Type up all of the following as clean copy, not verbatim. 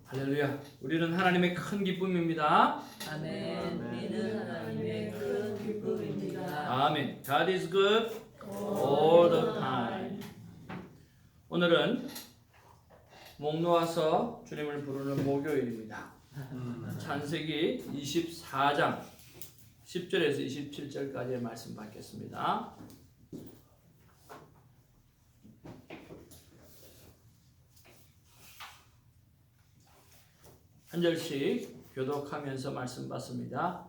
할렐루야. 우리는 하나님의 큰 기쁨입니다. 아멘. 우리는 하나님의 큰 기쁨입니다. 아멘. God is good all the time. 오늘은 목 놓아서 주님을 부르는 목요일입니다. 창세기 24장 10절에서 27절까지의 말씀 받겠습니다. 한 절씩 교독하면서 말씀 받습니다.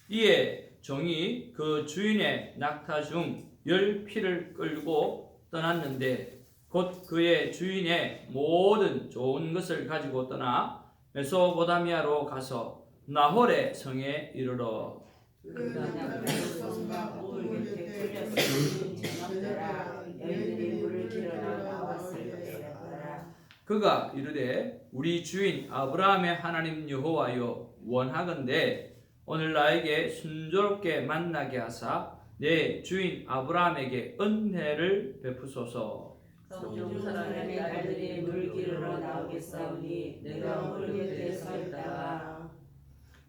이에 종이 그 주인의 낙타 중 10피를 끌고 떠났는데 곧 그의 주인의 모든 좋은 것을 가지고 떠나 메소보다미아로 가서 나홀의 성에 이르러 그가 성과 물 곁에 끌려서 지나더라. 여인들이 물을 길어나 나왔을 때였더라. 그가 이르되 우리 주인 아브라함의 하나님 여호와여 원하건대 오늘 나에게 순조롭게 만나게 하사 내 주인 아브라함에게 은혜를 베푸소서. 성중 사람의 딸들이 물 길으러 나오겠사오니 내가 물 곁에 서 있다가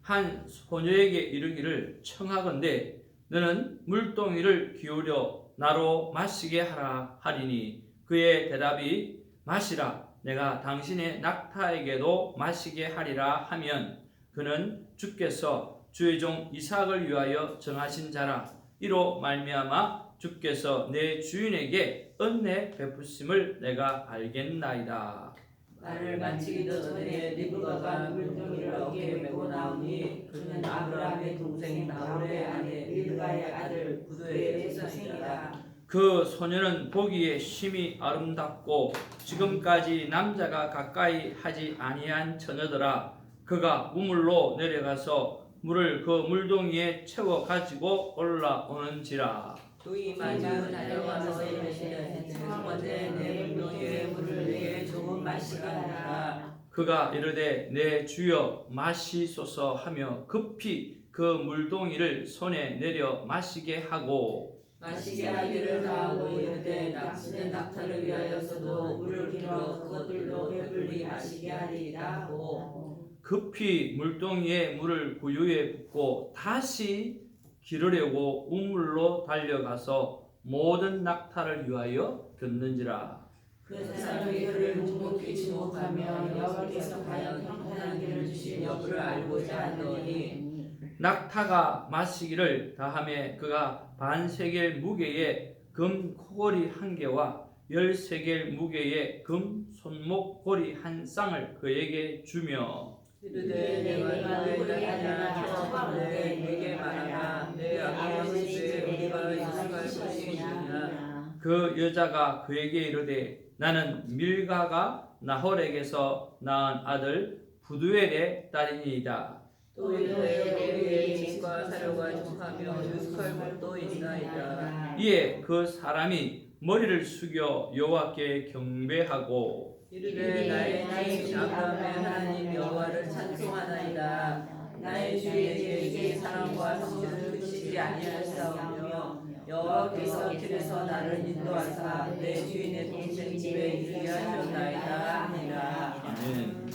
한 소녀에게 이르기를 청하건대 너는 물동이를 기울여 나로 마시게 하라 하리니 그의 대답이 마시라 내가 당신의 낙타에게도 마시게 하리라 하면 그는 주께서 주의 종 이삭을 위하여 정하신 자라 이로 말미암아 주께서 내 주인에게 은혜 베푸심을 내가 알겠나이다. 말을 마치기도 전에 리브가가 물동이를 어깨에 메고 나오니 그는 아브라함의 동생 나홀의 아내 밀가의 아들 부두의 후손이라. 그 소녀는 보기에 심히 아름답고 지금까지 남자가 가까이 하지 아니한 처녀더라. 그가 우물로 내려가서 물을 그 물동이에 채워 가지고 올라오는지라. 또 마주 달려가서 이르시되 청하건대 내 물동이에 물을 내게 조금 마시게 하라. 그가 이르되 내 주여 마시소서 하며 급히 그 물동이를 손에 내려 마시게 하고 마시게 하기를 다하고 이르되 낚시된 낙타를 위하여서도 물을 길어 그것들도 배불리 마시게 하리이다 하고 급히 물동이에 물을 구유에 붓고 다시 기르려고 우물로 달려가서 모든 낙타를 위하여 겼는지라. 그 사람이 그를 묵묵히 지목하며 여호와께서 과연 형통한 길을 주신 여부를 알고자 하더니 낙타가 마시기를 다함에 그가 반세겔 무게의 금 코골이 한 개와 10세겔 무게의 금 손목고리 한 쌍을 그에게 주며 이르되 내가 누구를 하냐 청하건대 내게 말하라 내 아버지의 우리가 이삭할 것이냐. 그 여자가 그에게 이르되 나는 밀가가 나홀에게서 낳은 아들 부두엘의 딸이니이다. 또 이르되 우리의 집과 사료가 족하며 유숙할 것도 있나이다. 이에 그 사람이 머리를 숙여 여호와께 경배하고 이르되 나의 주인 아브라함의 하나님 여호와를 찬송하나이다. 나의 주인에게 사랑과 성실을 그치지 아니하셨사오며 여호와께서 길에서 나를 인도하사 내 주인의 동생 집에 이르게 하셨나이다 하니라. 아멘.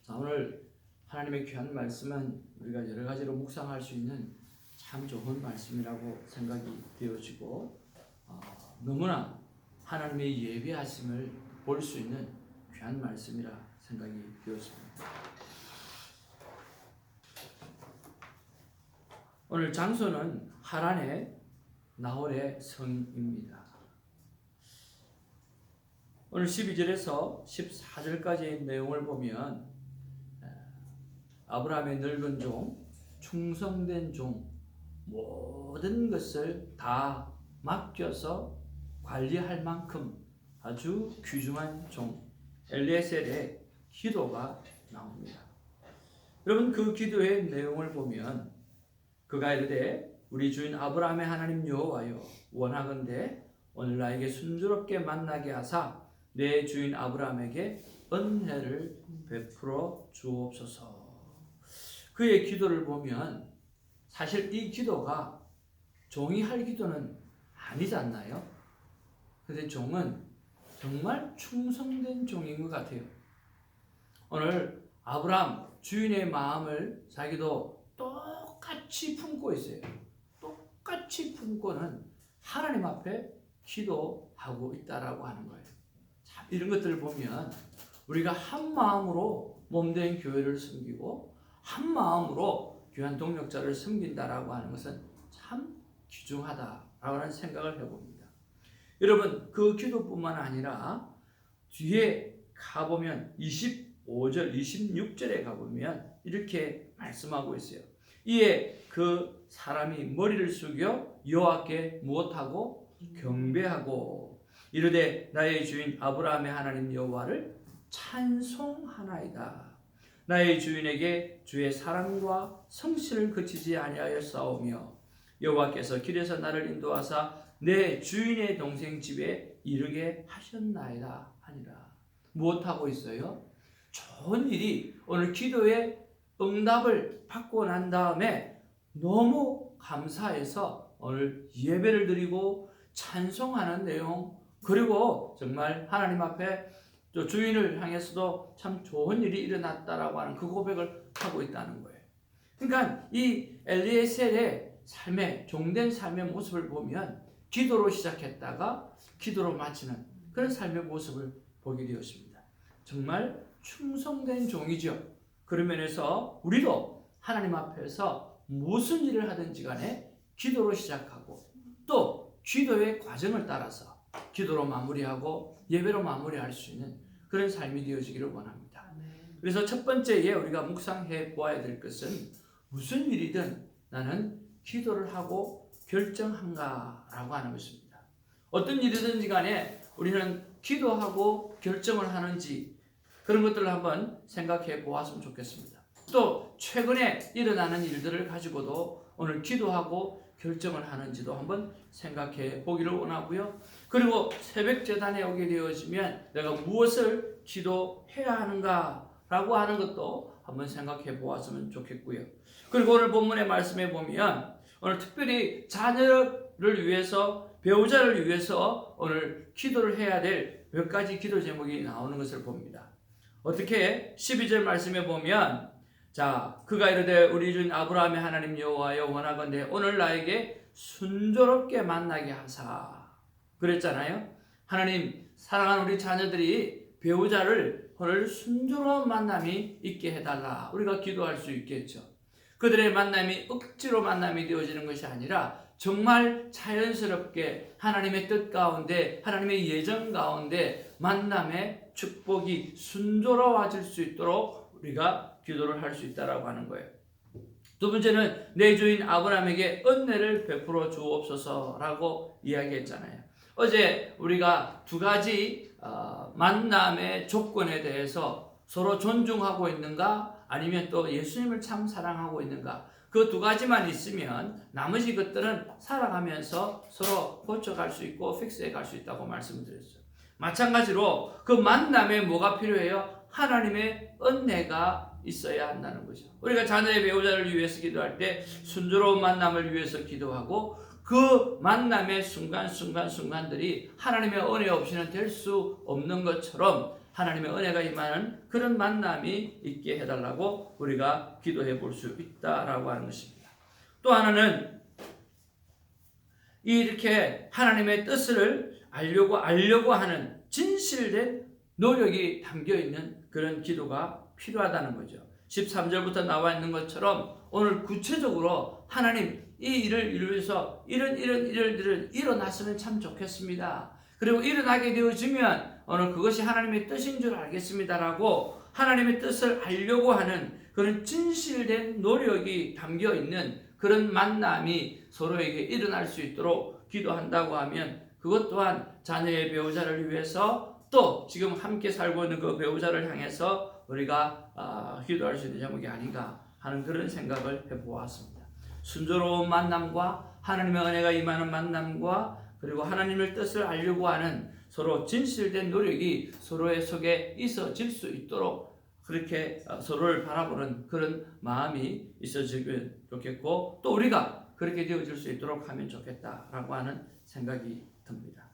자, 오늘 하나님의 귀한 말씀은 우리가 여러 가지로 묵상할 수 있는 참 좋은 말씀이라고 생각이 되어지고 너무나 하나님의 예배하심을 볼 수 있는 귀한 말씀이라 생각이 되었습니다. 오늘 장소는 하란의 나홀의 성입니다. 오늘 12절에서 14절까지의 내용을 보면 아브라함의 늙은 종, 충성된 종, 모든 것을 다 맡겨서 관리할 만큼 아주 귀중한 종 엘리에셀의 기도가 나옵니다. 여러분 그 기도의 내용을 보면 그가 이르되 우리 주인 아브라함의 하나님 여호와여 원하건대 오늘 나에게 순조롭게 만나게 하사 내 주인 아브라함에게 은혜를 베풀어 주옵소서. 그의 기도를 보면 사실 이 기도가 종이 할 기도는 아니지 않나요? 근데 종은 정말 충성된 종인 것 같아요. 오늘 아브라함 주인의 마음을 자기도 똑같이 품고 있어요. 똑같이 품고는 하나님 앞에 기도하고 있다라고 하는 거예요. 참 이런 것들을 보면 우리가 한 마음으로 몸된 교회를 섬기고 한 마음으로 귀한 동역자를 섬긴다라고 하는 것은 참 귀중하다라고 하는 생각을 해봅니다. 여러분 그 기도뿐만 아니라 뒤에 가보면 25절, 26절에 가보면 이렇게 말씀하고 있어요. 이에 그 사람이 머리를 숙여 여호와께 무엇하고 경배하고 이르되 나의 주인 아브라함의 하나님 여호와를 찬송하나이다. 나의 주인에게 주의 사랑과 성실을 그치지 아니하였사오며 여호와께서 길에서 나를 인도하사 내 주인의 동생 집에 이르게 하셨나이다 하니라. 무엇하고 있어요? 좋은 일이 오늘 기도의 응답을 받고 난 다음에 너무 감사해서 오늘 예배를 드리고 찬송하는 내용, 그리고 정말 하나님 앞에 또 주인을 향해서도 참 좋은 일이 일어났다라고 하는 그 고백을 하고 있다는 거예요. 그러니까 이 엘리에셀의 삶의 종된 삶의 모습을 보면 기도로 시작했다가 기도로 마치는 그런 삶의 모습을 보게 되었습니다. 정말 충성된 종이죠. 그런 면에서 우리도 하나님 앞에서 무슨 일을 하든지 간에 기도로 시작하고 또 기도의 과정을 따라서 기도로 마무리하고 예배로 마무리할 수 있는 그런 삶이 되어지기를 원합니다. 그래서 첫 번째에 우리가 묵상해 보아야 될 것은 무슨 일이든 나는 기도를 하고 결정한가라고 하는 것입니다. 어떤 일이든지 간에 우리는 기도하고 결정을 하는지 그런 것들을 한번 생각해 보았으면 좋겠습니다. 또 최근에 일어나는 일들을 가지고도 오늘 기도하고 결정을 하는지도 한번 생각해 보기를 원하고요. 그리고 새벽 제단에 오게 되어지면 내가 무엇을 기도해야 하는가라고 하는 것도 한번 생각해 보았으면 좋겠고요. 그리고 오늘 본문의 말씀에 보면 오늘 특별히 자녀를 위해서 배우자를 위해서 오늘 기도를 해야 될 몇 가지 기도 제목이 나오는 것을 봅니다. 어떻게 12절 말씀에 보면 자 그가 이르되 우리 주인 아브라함의 하나님 여호와여 원하건대 오늘 나에게 순조롭게 만나게 하사 그랬잖아요. 하나님 사랑하는 우리 자녀들이 배우자를 오늘 순조로운 만남이 있게 해달라. 우리가 기도할 수 있겠죠. 그들의 만남이 억지로 만남이 되어지는 것이 아니라 정말 자연스럽게 하나님의 뜻 가운데 하나님의 예정 가운데 만남의 축복이 순조로워질 수 있도록 우리가 기도를 할 수 있다라고 하는 거예요. 두 번째는 내 주인 아브라함에게 은혜를 베풀어 주옵소서라고 이야기했잖아요. 어제 우리가 두 가지 만남의 조건에 대해서 서로 존중하고 있는가 아니면 또 예수님을 참 사랑하고 있는가 그 두 가지만 있으면 나머지 것들은 살아가면서 서로 고쳐갈 수 있고 픽스해 갈 수 있다고 말씀드렸어요. 마찬가지로 그 만남에 뭐가 필요해요? 하나님의 은혜가 있어야 한다는 거죠. 우리가 자녀의 배우자를 위해서 기도할 때 순조로운 만남을 위해서 기도하고 그 만남의 순간들이 하나님의 은혜 없이는 될 수 없는 것처럼 하나님의 은혜가 임하는 그런 만남이 있게 해달라고 우리가 기도해 볼 수 있다라고 하는 것입니다. 또 하나는 이렇게 하나님의 뜻을 알려고 하는 진실된 노력이 담겨있는 그런 기도가 필요하다는 거죠. 13절부터 나와 있는 것처럼 오늘 구체적으로 하나님 이 일을 위해서 이런 일들을 일어났으면 참 좋겠습니다. 그리고 일어나게 되어지면 오늘 그것이 하나님의 뜻인 줄 알겠습니다라고 하나님의 뜻을 알려고 하는 그런 진실된 노력이 담겨있는 그런 만남이 서로에게 일어날 수 있도록 기도한다고 하면 그것 또한 자녀의 배우자를 위해서 또 지금 함께 살고 있는 그 배우자를 향해서 우리가 기도할 수 있는 제목이 아닌가 하는 그런 생각을 해보았습니다. 순조로운 만남과 하나님의 은혜가 임하는 만남과 그리고 하나님의 뜻을 알려고 하는 서로 진실된 노력이 서로의 속에 있어질 수 있도록 그렇게 서로를 바라보는 그런 마음이 있어지면 좋겠고, 또 우리가 그렇게 되어질 수 있도록 하면 좋겠다라고 하는 생각이 듭니다.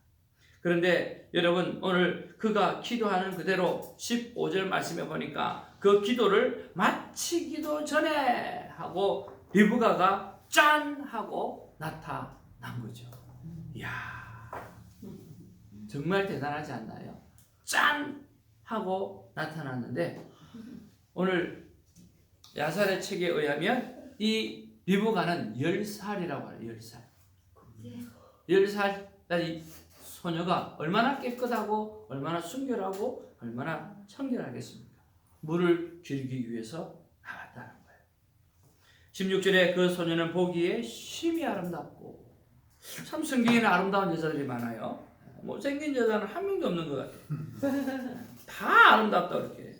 그런데 여러분, 오늘 그가 기도하는 그대로 15절 말씀해 보니까 그 기도를 마치기도 전에 하고 리브가가 짠 하고 나타난 거죠. 이야, 정말 대단하지 않나요? 짠 하고 나타났는데, 오늘 야살의 책에 의하면 이 리브가는 10살이라고 해요. 10살. 10살짜리 소녀가 얼마나 깨끗하고 얼마나 순결하고 얼마나 청결하겠습니까? 물을 길기 위해서 나왔다는 거예요. 16절에 그 소녀는 보기에 심히 아름답고, 참 성경에는 아름다운 여자들이 많아요. 못생긴 여자는 한 명도 없는 것 같아요. 다 아름답다 그렇게.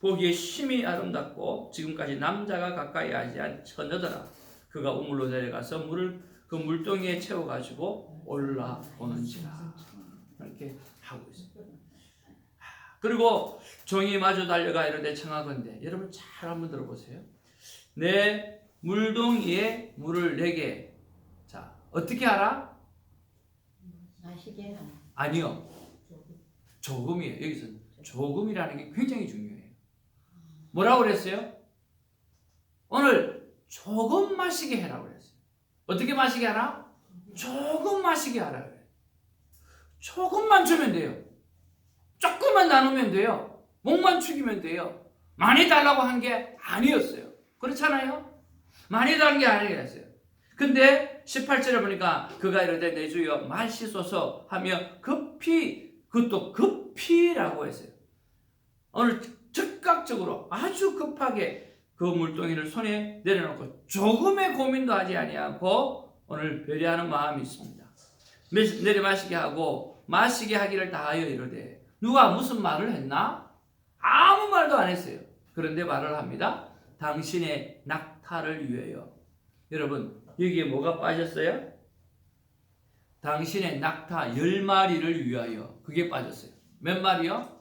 보기에 심히 아름답고 지금까지 남자가 가까이 하지 않은 처녀더라. 그가 우물로 내려가서 물을 그 물동이에 채워가지고 올라오는지라. 이렇게 하고 있습니다. 그리고 종이 마주 달려가 이르되 청하건대, 여러분 잘 한번 들어보세요. 내 물동이에 물을 내게. 자, 어떻게 하라? 마시게 하라. 아니요, 조금이에요. 여기서 조금이라는 게 굉장히 중요해요. 뭐라고 그랬어요? 오늘 조금 마시게 해라고 그랬어요. 어떻게 마시게 하라? 조금 마시게 하라 그래요. 조금만 주면 돼요. 조금만 나누면 돼요. 목만 축이면 돼요. 많이 달라고 한 게 아니었어요. 그렇잖아요? 많이 달은 게 아니었어요. 근데 18절에 보니까 그가 이르되 내 주여 마시소서 하며 급히, 그것도 급히라고 했어요. 오늘 즉각적으로 아주 급하게 그 물동이를 손에 내려놓고 조금의 고민도 하지 아니하고 오늘 배려하는 마음이 있습니다. 내려 마시게 하고 마시게 하기를 다하여 이르되, 누가 무슨 말을 했나? 아무 말도 안 했어요. 그런데 말을 합니다. 당신의 낙타를 위하여. 여러분, 여기에 뭐가 빠졌어요? 당신의 낙타 10마리를 위하여. 그게 빠졌어요. 몇 마리요?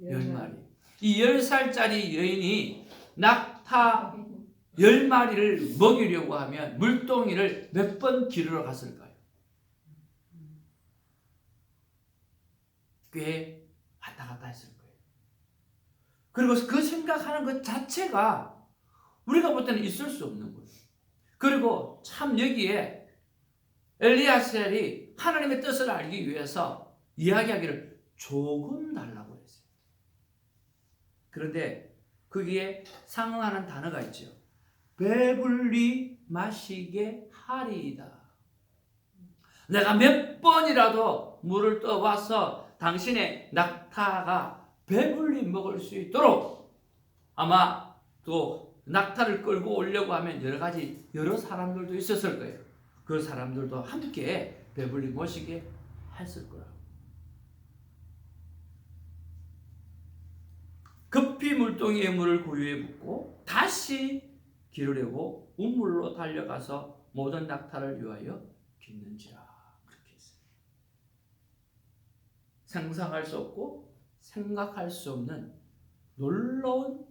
10마리. 이 10살짜리 여인이 낙타 10마리를 먹이려고 하면 물동이를 몇 번 기르러 갔을까요? 꽤 왔다 갔다 했을 거예요. 그리고 그 생각하는 것 자체가 우리가 볼 때는 있을 수 없는 거예요. 그리고 참 여기에 엘리야셀이 하나님의 뜻을 알기 위해서 이야기하기를 조금 달라고 했어요. 그런데 거기에 상응하는 단어가 있죠. 배불리 마시게 하리이다. 내가 몇 번이라도 물을 떠와서 당신의 낙타가 배불리 먹을 수 있도록, 아마 또 낙타를 끌고 오려고 하면 여러 사람들도 있었을 거예요. 그 사람들도 함께 배불리 모시게 했을 거라고. 급히 물동이에 물을 구유에 붓고 다시 기르려고 우물로 달려가서 모든 낙타를 위하여 깃는지라. 그렇게 했어요. 상상할 수 없고 생각할 수 없는 놀라운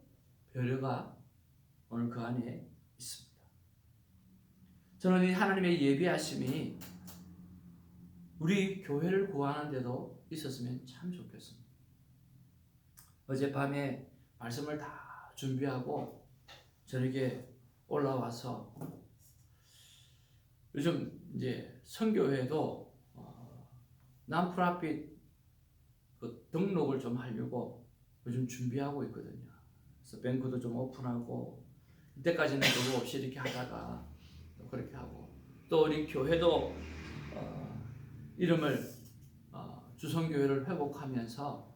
배려가 오늘 그 안에 있습니다. 저는 이 하나님의 예비하심이 우리 교회를 구하는 데도 있었으면 참 좋겠습니다. 어젯밤에 말씀을 다 준비하고 저녁에 올라와서, 요즘 이제 선교회도 난프라핏 그 등록을 좀 하려고 요즘 준비하고 있거든요. 그래서 뱅크도 좀 오픈하고, 이때까지는 그거 없이 이렇게 하다가 그렇게 하고, 또 우리 교회도 이름을 주성교회를 회복하면서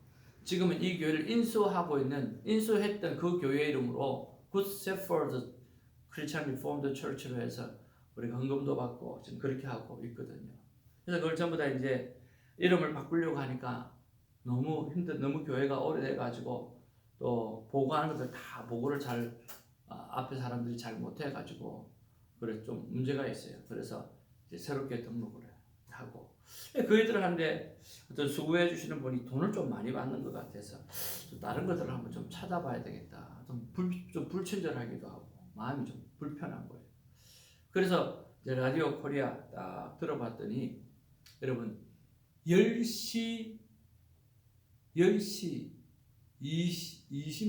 지금은 이 교회를 인수했던 그 교회 이름으로 Good Shepherd Christian Reformed Church로 해서 우리가 헌금도 받고 지금 그렇게 하고 있거든요. 그래서 그걸 전부 다 이제 이름을 바꾸려고 하니까 너무 너무 교회가 오래돼가지고 또 보고하는 것들 다 보고를 잘 앞에 사람들이 잘 못해가지고 그래 좀 문제가 있어요. 그래서 이제 새롭게 등록을 하고, 그 일들을 하는데 어떤 수고해 주시는 분이 돈을 좀 많이 받는 것 같아서 좀 다른 것들을 한번 좀 찾아봐야 되겠다. 좀 불친절하기도 하고 마음이 좀 불편한 거예요. 그래서 이제 라디오 코리아 딱 들어봤더니 여러분 10시 20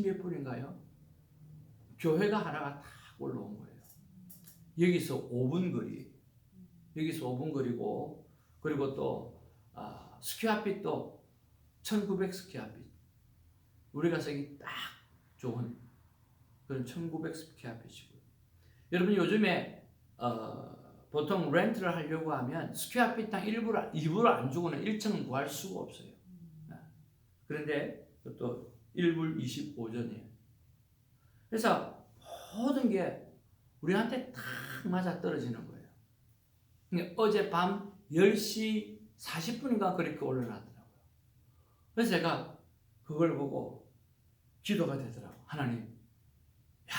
몇 분인가요? 교회가 하나가 딱 올라온 거예요. 여기서 5분 거리. 여기서 5분 거리고 그리고 또 스퀘어핏도 1900 스퀘어핏. 우리가 쓰기 딱 좋은 그런 1900 스퀘어핏이고요. 여러분 요즘에 보통 렌트를 하려고 하면 스퀘어핏당 2불 안 주고는 1층은 구할 수가 없어요. 그런데 또 1불 25전이에요. 그래서 모든 게 우리한테 딱 맞아 떨어지는 거예요. 그러니까 어젯밤 10시 40분인가 그렇게 올려놨더라고요. 그래서 제가 그걸 보고 기도가 되더라고요. 하나님, 야,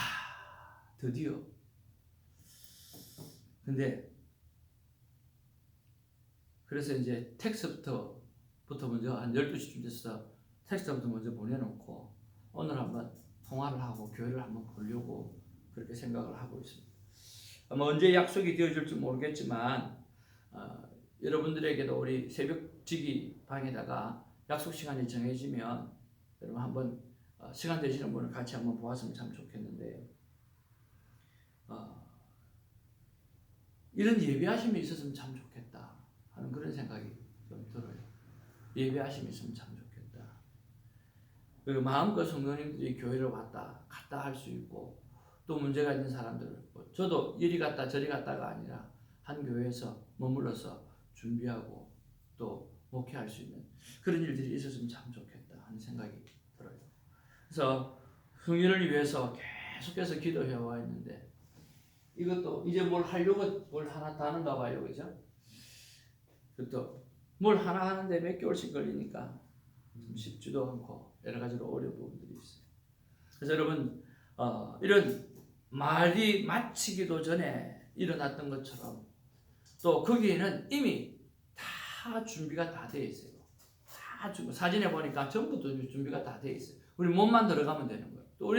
드디어. 근데 그래서 이제 텍스트부터 먼저 한 12시쯤 돼서 텍스트부터 먼저 보내놓고 오늘 한번 통화를 하고 교회를 한번 보려고 그렇게 생각을 하고 있습니다. 아마 언제 약속이 되어질지 모르겠지만 여러분들에게도 우리 새벽지기 방에다가 약속 시간이 정해지면 여러분 한번 시간 되시는 분을 같이 한번 보았으면 참 좋겠는데 이런 예배하심이 있었으면 참 좋겠다 하는 그런 생각이 좀 들어요. 예배하심이 있으면 참 좋겠다. 그 마음껏 성도님들이 교회를 왔다 갔다 할 수 있고 또 문제가 있는 사람들 저도 이리 갔다 저리 갔다가 아니라 한 교회에서 머물러서 준비하고 또 목회할 수 있는 그런 일들이 있었으면 참 좋겠다 하는 생각이 들어요. 그래서 성인을 위해서 계속해서 기도해 와 있는데 이것도 이제 뭘 하려고 뭘 하나 다 하는가 봐요. 그죠? 그것도 뭘 하나 하는데 몇 개월씩 걸리니까 좀 쉽지도 않고 여러 가지로 어려운 부분들이 있어요. 그래서 여러분 이런 말이 마치기도 전에 일어났던 것처럼 또 거기에는 이미 다 준비가 다 되어 있어요. 다 사진에 보니까 전부 준비가 다 되어 있어요. 우리 몸만 들어가면 되는 거예요. 또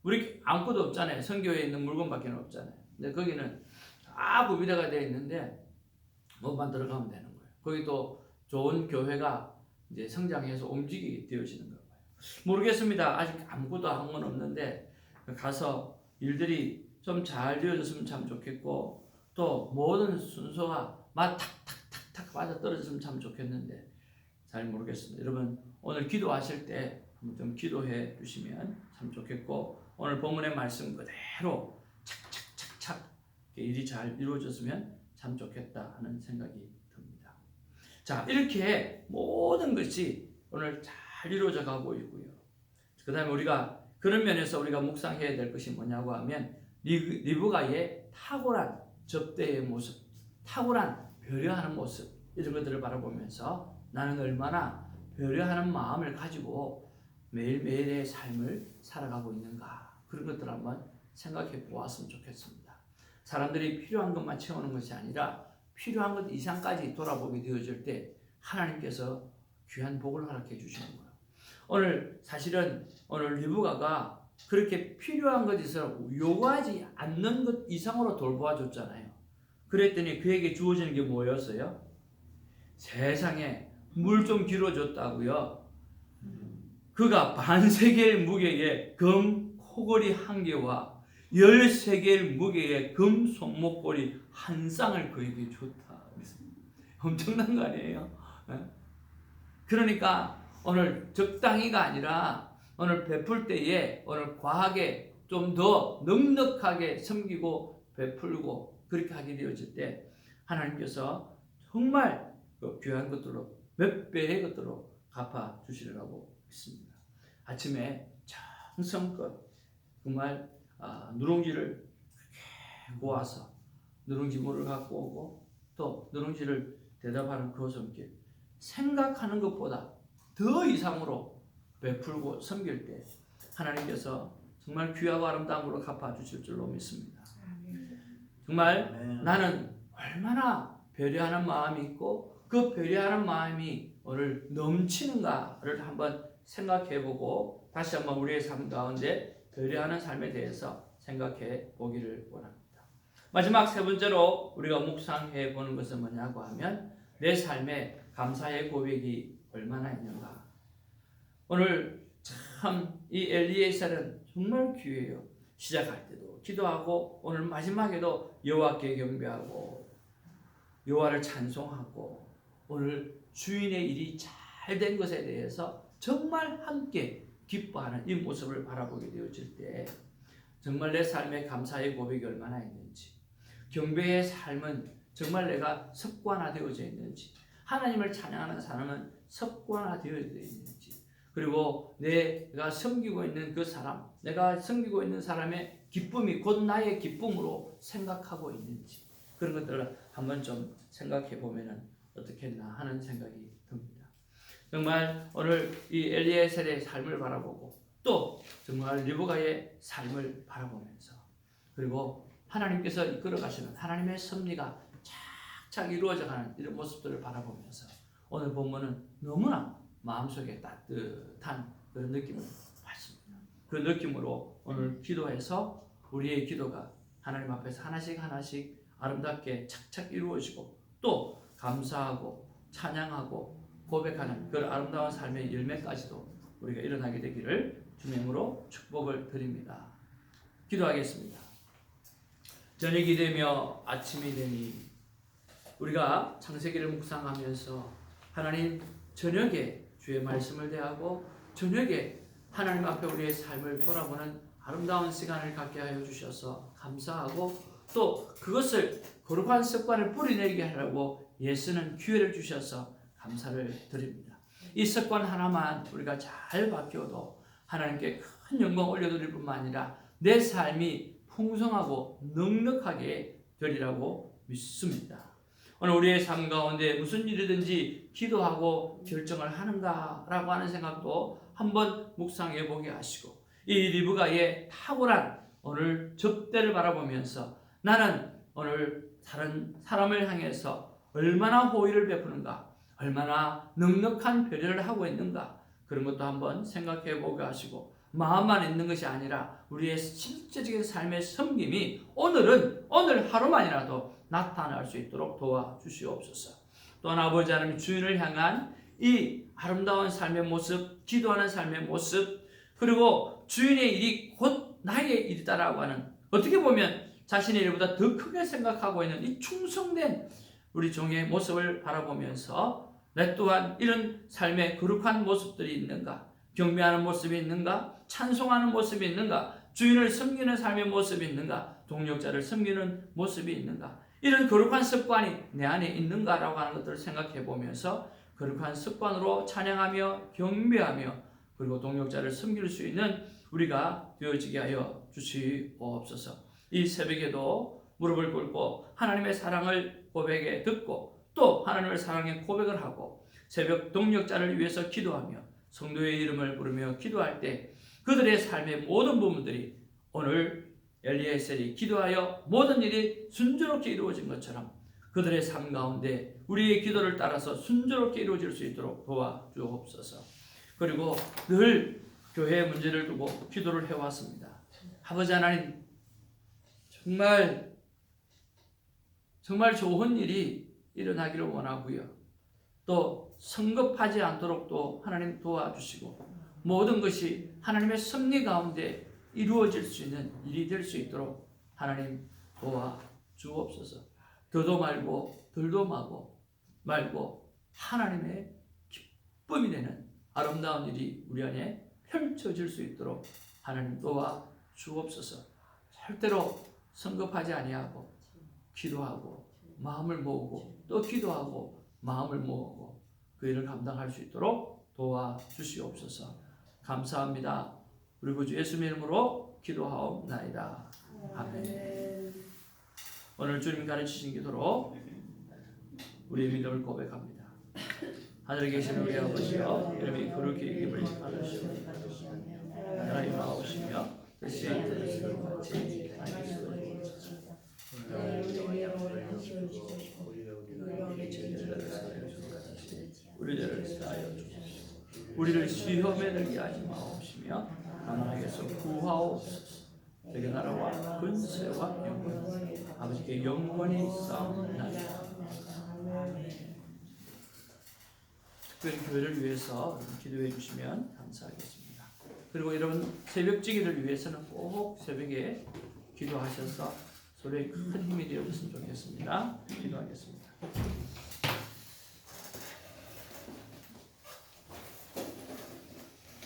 우리 아무것도 없잖아요. 성교에 있는 물건밖에 없잖아요. 근데 거기는 다 구비대가 되어 있는데 몸만 들어가면 되는 거예요. 거기 또 좋은 교회가 이제 성장해서 움직이게 되어지는 거예요. 모르겠습니다. 아직 아무것도 한 건 없는데 가서 일들이 좀 잘 되어졌으면 참 좋겠고 또 모든 순서가 탁탁탁탁 맞아 떨어졌으면 참 좋겠는데 잘 모르겠습니다. 여러분 오늘 기도하실 때 좀 기도해 주시면 참 좋겠고 오늘 본문의 말씀 그대로 착착착착 일이 잘 이루어졌으면 참 좋겠다 하는 생각이 듭니다. 자, 이렇게 모든 것이 오늘 잘 이루어져 가고 있고요. 그 다음에 우리가 그런 면에서 우리가 묵상해야 될 것이 뭐냐고 하면 리브가의 탁월한 접대의 모습, 탁월한 배려하는 모습 이런 것들을 바라보면서 나는 얼마나 배려하는 마음을 가지고 매일매일의 삶을 살아가고 있는가 그런 것들을 한번 생각해 보았으면 좋겠습니다. 사람들이 필요한 것만 채우는 것이 아니라 필요한 것 이상까지 돌아보게 되어질 때 하나님께서 귀한 복을 허락해 주시는 거예요. 오늘 사실은 오늘 리브가가 그렇게 필요한 것에서 요구하지 않는 것 이상으로 돌보아 줬잖아요. 그랬더니 그에게 주어지는 게 뭐였어요? 세상에 물 좀 길어줬다고요. 그가 반세겔 무게의 금 코걸이 1개와 13개의 무게의 금 손목걸이 1쌍을 그에게 줬다. 엄청난 거 아니에요? 그러니까 오늘 적당히가 아니라 오늘 베풀 때에 오늘 과하게 좀 더 넉넉하게 섬기고 베풀고 그렇게 하게 되어질 때 하나님께서 정말 귀한 것들로 몇 배의 것들로 갚아 주시리라고 믿습니다. 아침에 정성껏 정말 누룽지를 모아서 누룽지 물을 갖고 오고 또 누룽지를 대답하는 그 손길 생각하는 것보다 더 이상으로 베풀고 섬길 때 하나님께서 정말 귀하고 아름다움으로 갚아주실 줄로 믿습니다. 정말 나는 얼마나 배려하는 마음이 있고 그 배려하는 마음이 오늘 넘치는가를 한번 생각해보고 다시 한번 우리의 삶 가운데 배려하는 삶에 대해서 생각해 보기를 원합니다. 마지막 세 번째로 우리가 묵상해 보는 것은 뭐냐고 하면 내 삶에 감사의 고백이 얼마나 있는가. 오늘 참 이 엘리에셀은 정말 귀해요. 시작할 때도 기도하고 오늘 마지막에도 여호와께 경배하고 여호와를 찬송하고 오늘 주인의 일이 잘 된 것에 대해서 정말 함께 기뻐하는 이 모습을 바라보게 되어질 때 정말 내 삶에 감사의 고백이 얼마나 있는지, 경배의 삶은 정말 내가 습관화되어져 있는지, 하나님을 찬양하는 삶은 습관화되어져 있는지, 그리고 내가 섬기고 있는 그 사람, 내가 섬기고 있는 사람의 기쁨이 곧 나의 기쁨으로 생각하고 있는지, 그런 것들을 한번 좀 생각해 보면 어떻겠나 하는 생각이 듭니다. 정말 오늘 이 엘리에셀의 삶을 바라보고 또 정말 리브가의 삶을 바라보면서 그리고 하나님께서 이끌어 가시는 하나님의 섭리가 착착 이루어져가는 이런 모습들을 바라보면서 오늘 본문은 너무나 마음속에 따뜻한 그런 느낌을 받습니다. 그 느낌으로 오늘 기도해서 우리의 기도가 하나님 앞에서 하나씩 아름답게 착착 이루어지고 또 감사하고 찬양하고 고백하는 그 아름다운 삶의 열매까지도 우리가 일어나게 되기를 주님으로 축복을 드립니다. 기도하겠습니다. 저녁이 되며 아침이 되니 우리가 창세기를 묵상하면서 하나님 저녁에 주의 말씀을 대하고 저녁에 하나님 앞에 우리의 삶을 돌아보는 아름다운 시간을 갖게 하여 주셔서 감사하고 또 그것을 거룩한 습관을 뿌리내게 하려고 예수는 기회를 주셔서 감사를 드립니다. 이 습관 하나만 우리가 잘 바뀌어도 하나님께 큰 영광 올려드릴 뿐만 아니라 내 삶이 풍성하고 넉넉하게 되리라고 믿습니다. 오늘 우리의 삶 가운데 무슨 일이든지 기도하고 결정을 하는가라고 하는 생각도 한번 묵상해 보게 하시고 이 리브가의 탁월한 오늘 접대를 바라보면서 나는 오늘 다른 사람을 향해서 얼마나 호의를 베푸는가, 얼마나 넉넉한 배려를 하고 있는가 그런 것도 한번 생각해 보게 하시고 마음만 있는 것이 아니라 우리의 실제적인 삶의 섬김이 오늘 하루만이라도 나타날 수 있도록 도와주시옵소서. 또한 아버지 하나님 주인을 향한 이 아름다운 삶의 모습, 기도하는 삶의 모습, 그리고 주인의 일이 곧 나의 일이다라고 하는 어떻게 보면 자신의 일보다 더 크게 생각하고 있는 이 충성된 우리 종의 모습을 바라보면서 내 또한 이런 삶의 거룩한 모습들이 있는가, 경배하는 모습이 있는가, 찬송하는 모습이 있는가, 주인을 섬기는 삶의 모습이 있는가, 동력자를 섬기는 모습이 있는가, 이런 거룩한 습관이 내 안에 있는가라고 하는 것들을 생각해 보면서 거룩한 습관으로 찬양하며 경배하며 그리고 동력자를 섬길 수 있는 우리가 되어지게 하여 주시옵소서. 이 새벽에도 무릎을 꿇고 하나님의 사랑을 고백에 듣고 또 하나님의 사랑에 고백을 하고 새벽 동력자를 위해서 기도하며 성도의 이름을 부르며 기도할 때 그들의 삶의 모든 부분들이 오늘 엘리에셀이 기도하여 모든 일이 순조롭게 이루어진 것처럼 그들의 삶 가운데 우리의 기도를 따라서 순조롭게 이루어질 수 있도록 도와주옵소서. 그리고 늘 교회의 문제를 두고 기도를 해왔습니다. 아버지 하나님 정말 좋은 일이 일어나기를 원하고요. 또 성급하지 않도록 또 하나님 도와주시고 모든 것이 하나님의 섭리 가운데 이루어질 수 있는 일이 될 수 있도록 하나님 도와주옵소서. 더도 말고 덜도 말고 하나님의 기쁨이 되는 아름다운 일이 우리 안에 펼쳐질 수 있도록 하나님 도와주옵소서. 절대로 성급하지 아니하고 기도하고 마음을 모으고 또 기도하고 마음을 모으고 그 일을 감당할 수 있도록 도와주시옵소서. 감사합니다. 우리 구주 예수님의 이름으로 기도하옵나이다. 아멘. 오늘 주님 가르치신 기도로 우리의 믿음을 고백합니다. 하늘에 계신 우리 아버지여 이름이 거룩히 여김을 받으시오니 나라의 나오시며 뜻이 뜻으로 같이 하나님께서 우리의 영혼을 지켜주시고 우리의 죄를 사하여 주옵소서. 위험에 들게 하지 마옵시며 하나님께서 구하옵소서. 내게 나라와 근세와 영광 아버지께 영원히 있사옵나이다. 특별히 교회를 위해서 기도해 주시면 감사하겠습니다. 그리고 여러분 새벽지기를 위해서는 꼭 새벽에 기도하셔서 서로의 큰 힘이 되어줬으면 좋겠습니다. 기도하겠습니다.